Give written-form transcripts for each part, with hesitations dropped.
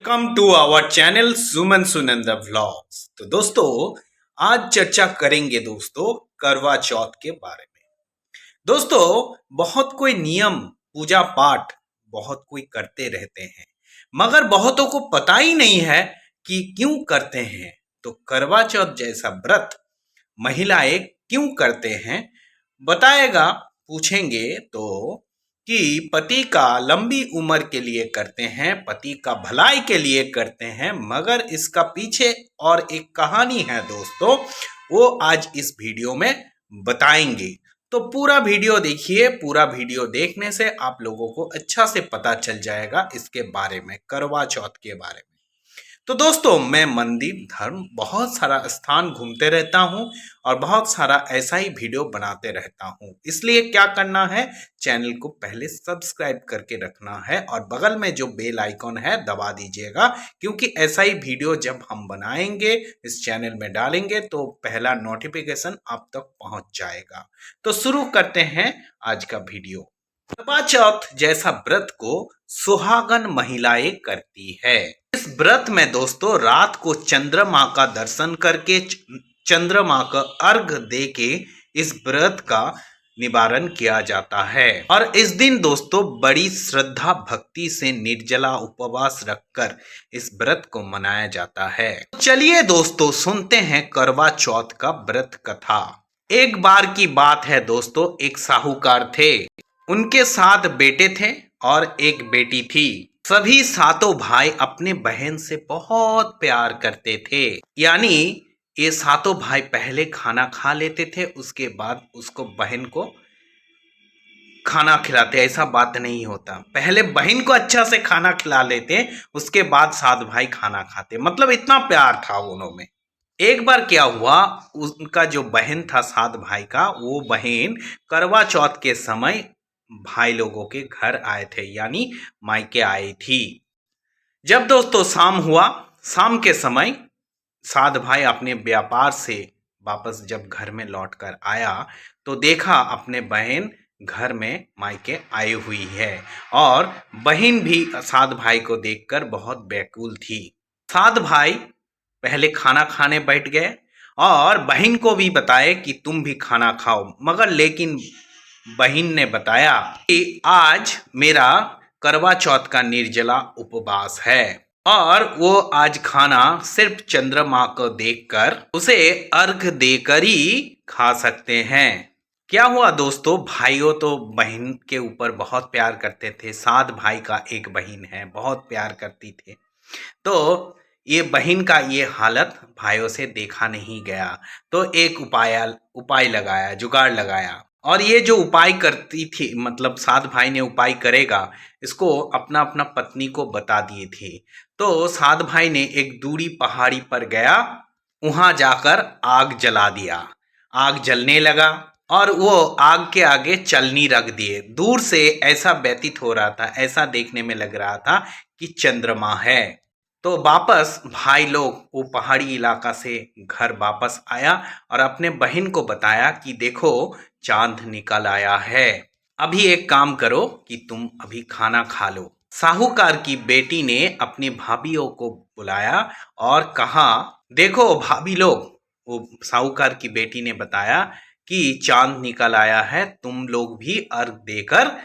Welcome to our channel Suman Sunand vlogs. तो दोस्तों, आज चर्चा करेंगे दोस्तों करवा चौथ के बारे में। दोस्तों, बहुत कोई नियम पूजा पाठ बहुत कोई करते रहते हैं, मगर बहुतों को पता ही नहीं है कि क्यों करते हैं। तो करवा चौथ जैसा व्रत महिलाएं क्यों करते हैं बताएगा, पूछेंगे तो कि पति का लंबी उम्र के लिए करते हैं, पति का भलाई के लिए करते हैं, मगर इसका पीछे और एक कहानी है दोस्तों, वो आज इस वीडियो में बताएंगे। तो पूरा वीडियो देखिए। पूरा वीडियो देखने से आप लोगों को अच्छा से पता चल जाएगा इसके बारे में, करवा चौथ के बारे में। तो दोस्तों, मैं मंदिर धर्म बहुत सारा स्थान घूमते रहता हूं और बहुत सारा ऐसा ही वीडियो बनाते रहता हूं। इसलिए क्या करना है, चैनल को पहले सब्सक्राइब करके रखना है और बगल में जो बेल आइकॉन है दबा दीजिएगा, क्योंकि ऐसा ही वीडियो जब हम बनाएंगे इस चैनल में डालेंगे तो पहला नोटिफिकेशन आप तक पहुंच जाएगा। तो शुरू करते हैं आज का वीडियो। करवा चौथ जैसा व्रत को सुहागन महिलाएं करती है। इस व्रत में दोस्तों रात को चंद्रमा का दर्शन करके, चंद्रमा का अर्घ दे के इस व्रत का निवारण किया जाता है। और इस दिन दोस्तों बड़ी श्रद्धा भक्ति से निर्जला उपवास रखकर इस व्रत को मनाया जाता है। चलिए दोस्तों सुनते हैं करवा चौथ का व्रत कथा। एक बार की बात है दोस्तों, एक साहूकार थे, उनके 7 बेटे थे और एक बेटी थी। सभी सातों भाई अपने बहन से बहुत प्यार करते थे। यानी ये सातों भाई पहले खाना खा लेते थे, उसके बाद उसको बहन को खाना खिलाते। ऐसा बात नहीं होता, पहले बहन को अच्छा से खाना खिला लेते, उसके बाद 7 भाई खाना खाते। मतलब इतना प्यार था उनों में। एक बार क्या हुआ, उनका जो बहन था 7 भाई का, वो बहन करवा चौथ के समय भाई लोगों के घर आए थे, यानी मायके आई थी। जब दोस्तों शाम हुआ, शाम के समय 7 भाई अपने व्यापार से वापस जब घर में लौटकर आया तो देखा अपने बहन घर में मायके आई हुई है और बहन भी 7 भाई को देखकर बहुत व्याकुल थी। 7 भाई पहले खाना खाने बैठ गए और बहन को भी बताए कि तुम भी खाना खाओ, मगर लेकिन बहन ने बताया कि आज मेरा करवा चौथ का निर्जला उपवास है और वो आज खाना सिर्फ चंद्रमा को देखकर उसे अर्घ देकर ही खा सकते हैं। क्या हुआ दोस्तों, भाइयों तो बहन के ऊपर बहुत प्यार करते थे। 7 भाई का एक बहन है, बहुत प्यार करती थी। तो ये बहन का ये हालत भाइयों से देखा नहीं गया, तो एक उपाय लगाया, जुगाड़ लगाया। और ये जो उपाय करती थी, मतलब 7 भाई ने उपाय करेगा, इसको अपना अपना पत्नी को बता दिए थे। तो 7 भाई ने एक दूरी पहाड़ी पर गया, वहां जाकर आग जला दिया। आग जलने लगा और वो आग के आगे चलनी रख दिए। दूर से ऐसा व्यतीत हो रहा था, ऐसा देखने में लग रहा था कि चंद्रमा है। तो वापस भाई लोग वो पहाड़ी इलाका से घर वापस आया और अपने बहन को बताया कि देखो चांद निकल आया है, अभी एक काम करो कि तुम अभी खाना खा लो। साहूकार की बेटी ने अपनी भाभीियों को बुलाया और कहा, देखो भाभी लोग, वो साहूकार की बेटी ने बताया कि चांद निकल आया है, तुम लोग भी अर्घ देकर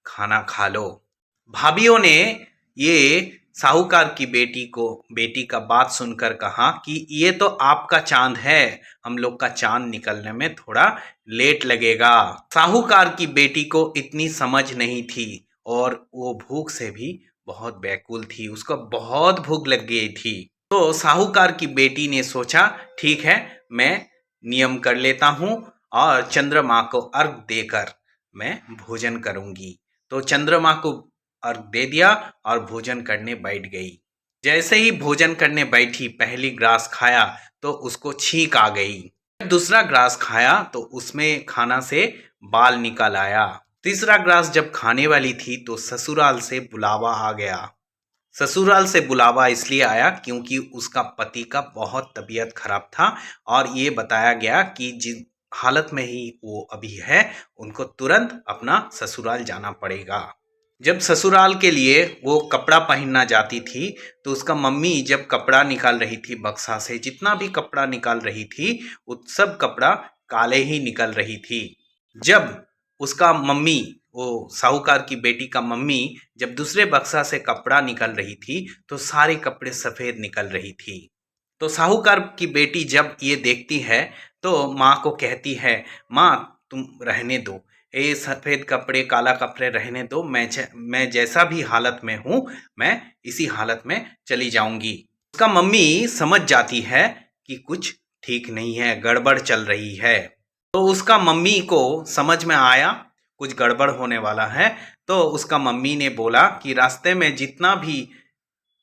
खाना खा लो। भाभीियों ने ये साहूकार की बेटी का बात सुनकर कहा कि ये तो आपका चांद है, हम लोग का चांद निकलने में थोड़ा लेट लगेगा। साहूकार की बेटी को इतनी समझ नहीं थी और वो भूख से भी बहुत व्याकुल थी, उसको बहुत भूख लग गई थी। तो साहूकार की बेटी ने सोचा, ठीक है, मैं नियम कर लेता हूँ और चंद्रमा को अर्घ देकर मैं भोजन करूंगी। तो चंद्रमा को अर्घ दे दिया और भोजन करने बैठ गई। जैसे ही भोजन करने बैठी, पहली ग्रास खाया तो उसको छींक आ गई। दूसरा ग्रास खाया तो उसमें खाना से बाल निकल आया। तीसरा ग्रास जब खाने वाली थी तो ससुराल से बुलावा आ गया। ससुराल से बुलावा इसलिए आया क्योंकि उसका पति का बहुत तबीयत खराब था और ये बताया गया कि जिस हालत में ही वो अभी है, उनको तुरंत अपना ससुराल जाना पड़ेगा। जब ससुराल के लिए वो कपड़ा पहनना जाती थी तो उसका मम्मी जब कपड़ा निकाल रही थी बक्सा से, जितना भी कपड़ा निकाल रही थी वो सब कपड़ा काले ही निकल रही थी। जब उसका मम्मी, वो साहूकार की बेटी का मम्मी, जब दूसरे बक्सा से कपड़ा निकल रही थी तो सारे कपड़े सफेद निकल रही थी। तो साहूकार की बेटी जब ये देखती है तो माँ को कहती है, माँ तुम रहने दो, ये सफ़ेद कपड़े काला कपड़े रहने दो, मैं जैसा भी हालत में हूँ मैं इसी हालत में चली जाऊंगी। उसका मम्मी समझ जाती है कि कुछ ठीक नहीं है, गड़बड़ चल रही है। तो उसका मम्मी को समझ में आया कुछ गड़बड़ होने वाला है। तो उसका मम्मी ने बोला कि रास्ते में जितना भी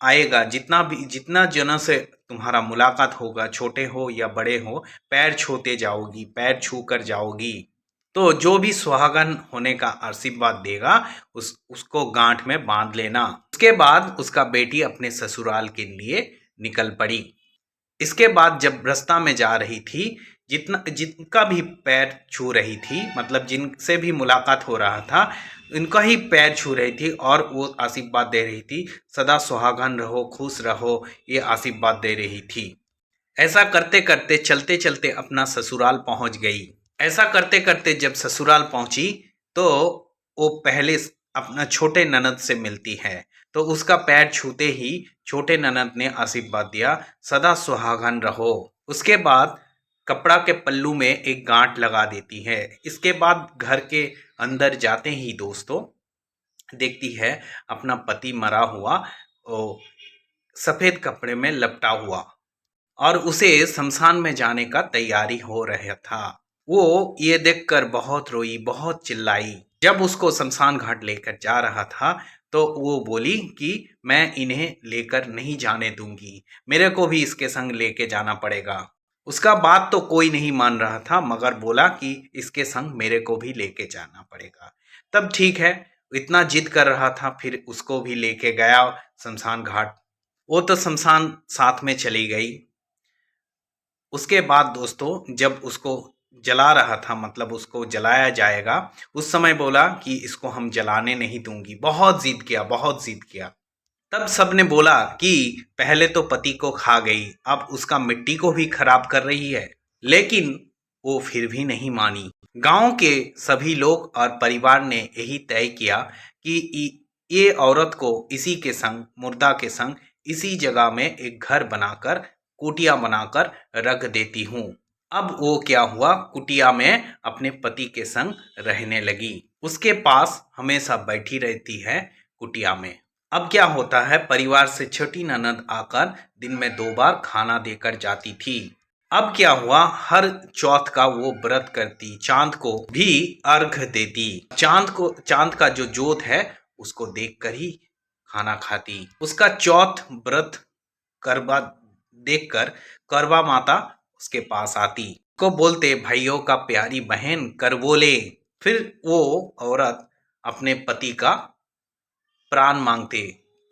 आएगा, जितना जनों से तुम्हारा मुलाकात होगा, छोटे हो या बड़े हो, पैर छूते जाओगी, पैर छू कर जाओगी। तो जो भी सुहागन होने का आशीर्वाद देगा उसको गांठ में बांध लेना। उसके बाद उसका बेटी अपने ससुराल के लिए निकल पड़ी। इसके बाद जब रास्ता में जा रही थी, जिनका भी पैर छू रही थी, मतलब जिनसे भी मुलाकात हो रहा था, इनका ही पैर छू रही थी और वो आशीर्वाद दे रही थी, सदा सुहागन रहो, खुश रहो, ये आशीर्वाद दे रही थी। ऐसा करते करते चलते चलते अपना ससुराल पहुंच गई। ऐसा करते करते जब ससुराल पहुंची तो वो पहले अपना छोटे ननद से मिलती है। तो उसका पैर छूते ही छोटे ननद ने आशीर्वाद दिया, सदा सुहागन रहो। उसके बाद कपड़ा के पल्लू में एक गांठ लगा देती है। इसके बाद घर के अंदर जाते ही दोस्तों देखती है अपना पति मरा हुआ, सफेद कपड़े में लपटा हुआ, और उसे शमशान में जाने का तैयारी हो रहा था। वो ये देखकर बहुत रोई, बहुत चिल्लाई। जब उसको शमशान घाट लेकर जा रहा था तो वो बोली कि मैं इन्हें लेकर नहीं जाने दूंगी, मेरे को भी इसके संग लेके जाना पड़ेगा। उसका बात तो कोई नहीं मान रहा था, मगर बोला कि इसके संग मेरे को भी लेके जाना पड़ेगा। तब ठीक है, इतना जिद कर रहा था, फिर उसको भी लेके गया शमशान घाट। वो तो शमशान साथ में चली गई। उसके बाद दोस्तों जब उसको जला रहा था, मतलब उसको जलाया जाएगा, उस समय बोला कि इसको हम जलाने नहीं दूंगी। बहुत जिद किया, बहुत जिद किया। तब सबने बोला कि पहले तो पति को खा गई, अब उसका मिट्टी को भी खराब कर रही है। लेकिन वो फिर भी नहीं मानी। गांव के सभी लोग और परिवार ने यही तय किया कि ये औरत को इसी के संग, मुर्दा के संग, इसी जगह में एक घर बनाकर, कुटिया बनाकर रख देती हूँ। अब वो क्या हुआ, कुटिया में अपने पति के संग रहने लगी, उसके पास हमेशा बैठी रहती है कुटिया में। अब क्या होता है, परिवार से छोटी ननद आकर दिन में 2 बार खाना देकर जाती थी। अब क्या हुआ, हर चौथ का वो व्रत करती, चांद को भी अर्घ देती, चांद का जो जोत है उसको देखकर ही खाना खाती। उसका चौथ व्रत करवा देखकर करवा माता उसके पास आती, को बोलते भाइयों का प्यारी बहन कर बोले। फिर वो औरत अपने पति का प्राण मांगते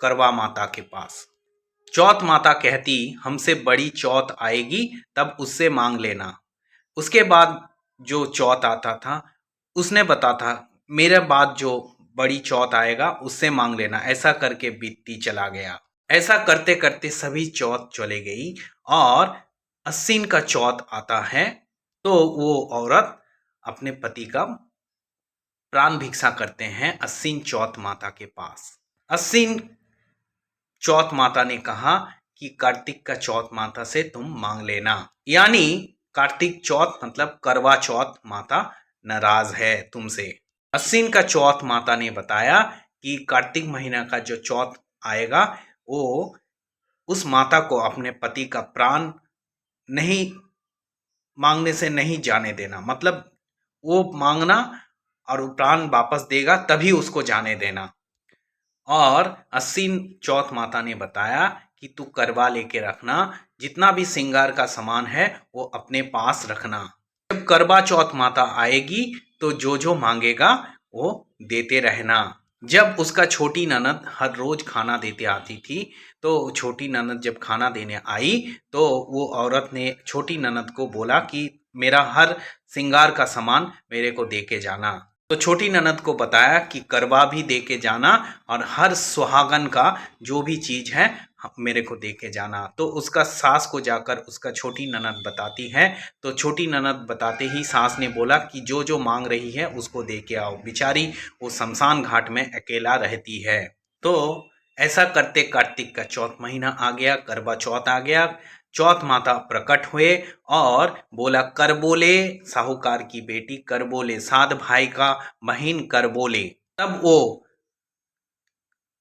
करवा माता के पास। चौथ माता कहती हमसे बड़ी चौथ आएगी तब उससे मांग लेना। उसके बाद जो चौथ आता था उसने बता था मेरे बाद जो बड़ी चौथ आएगा उससे मांग लेना। ऐसा करके बीतती चला गया। ऐसा करते करते सभी चौथ चले गई और अश्विन का चौथ आता है तो वो औरत अपने पति का प्राण भिक्षा करते हैं अश्विन चौथ माता के पास। अश्विन चौथ माता ने कहा कि कार्तिक का चौथ माता से तुम मांग लेना, यानी कार्तिक चौथ मतलब करवा चौथ माता नाराज है तुमसे। अश्विन का चौथ माता ने बताया कि कार्तिक महीना का जो चौथ आएगा वो उस माता को अपने पति का प्राण नहीं मांगने से नहीं जाने देना, मतलब वो मांगना और प्राण वापस देगा तभी उसको जाने देना। और अश्विन चौथ माता ने बताया कि तू करवा लेके रखना, जितना भी श्रृंगार का सामान है वो अपने पास रखना। जब करवा चौथ माता आएगी तो जो जो मांगेगा वो देते रहना। जब उसका छोटी ननद हर रोज खाना देते आती थी तो छोटी ननद जब खाना देने आई तो वो औरत ने छोटी ननद को बोला कि मेरा हर श्रृंगार का सामान मेरे को दे के जाना। तो छोटी ननद को बताया कि करवा भी दे के जाना और हर सुहागन का जो भी चीज है मेरे को दे के जाना। तो उसका सास को जाकर उसका छोटी ननद बताती है। तो छोटी ननद बताते ही सास ने बोला कि जो जो मांग रही है उसको दे के आओ। बेचारी वो शमशान घाट में अकेला रहती है। तो ऐसा करते कार्तिक का चौथ महीना आ गया, करवा चौथ आ गया। चौथ माता प्रकट हुए और बोला कर बोले साहूकार की बेटी, कर बोले साध भाई का बहन, कर बोले। तब वो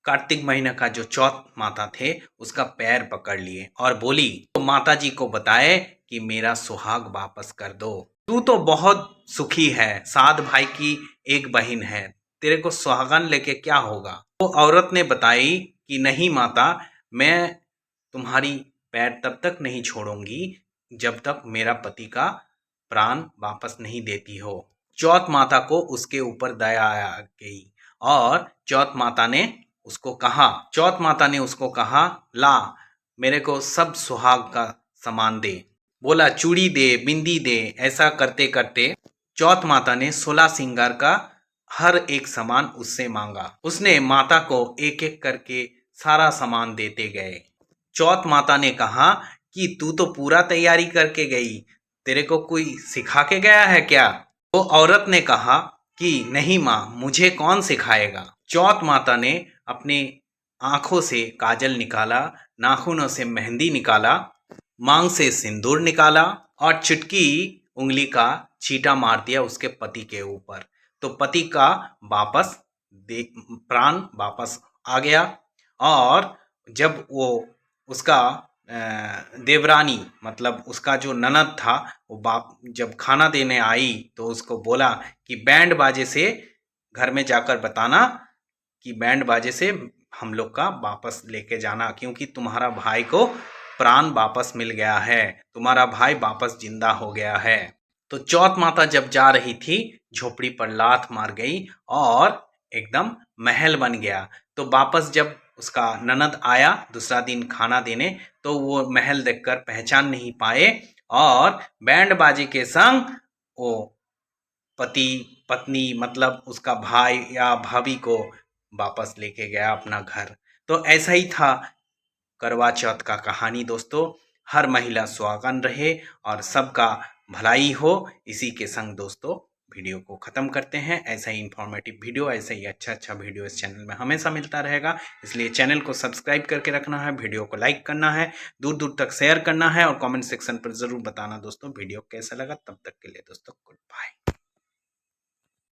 कार्तिक महीने का जो चौथ माता थे उसका पैर पकड़ लिए और बोली, तो माता जी को बताए कि मेरा सुहाग वापस कर दो। तू तो बहुत सुखी है, साध भाई की एक बहन है, तेरे को सुहागन लेके क्या होगा। वो औरत ने बताई कि नहीं माता, मैं तुम्हारी पैर तब तक नहीं छोड़ूंगी जब तक मेरा पति का प्राण वापस नहीं देती हो। चौथ माता को उसके ऊपर दया आ गई और चौथ माता ने उसको कहा ला मेरे को सब सुहाग का सामान दे। बोला चूड़ी दे, बिंदी दे। ऐसा करते करते चौथ माता ने 16 सिंगार का हर एक सामान उससे मांगा। उसने माता को एक एक करके सारा सामान देते गए। चौथ माता ने कहा कि तू तो पूरा तैयारी करके गई, तेरे को कोई सिखा के गया है क्या। वो औरत ने कहा कि नहीं माँ, मुझे कौन सिखाएगा। चौथ माता ने अपने आंखों से काजल निकाला, नाखूनों से मेहंदी निकाला, मांग से सिंदूर निकाला और चुटकी उंगली का छींटा मार दिया उसके पति के ऊपर। तो पति का प्राण वापस आ गया। और जब वो उसका देवरानी मतलब उसका जो ननद था वो बाप जब खाना देने आई तो उसको बोला कि बैंड बाजे से घर में जाकर बताना कि बैंड बाजे से हम लोग का वापस लेके जाना, क्योंकि तुम्हारा भाई को प्राण वापस मिल गया है, तुम्हारा भाई वापस जिंदा हो गया है। तो चौथ माता जब जा रही थी झोपड़ी पर लात मार गई और एकदम महल बन गया। तो वापस जब उसका ननद आया दूसरा दिन खाना देने तो वो महल देखकर पहचान नहीं पाए और बैंड बाजे के संग वो पति पत्नी मतलब उसका भाई या भाभी को वापस लेके गया अपना घर। तो ऐसा ही था करवा चौथ का कहानी दोस्तों। हर महिला सुहागन रहे और सबका भलाई हो। इसी के संग दोस्तों वीडियो को ख़त्म करते हैं। ऐसा ही इंफॉर्मेटिव वीडियो, ऐसा ही अच्छा वीडियो इस चैनल में हमेशा मिलता रहेगा, इसलिए चैनल को सब्सक्राइब करके रखना है, वीडियो को लाइक करना है, दूर दूर तक शेयर करना है और कमेंट सेक्शन पर ज़रूर बताना दोस्तों वीडियो कैसा लगा। तब तक के लिए दोस्तों गुड बाय।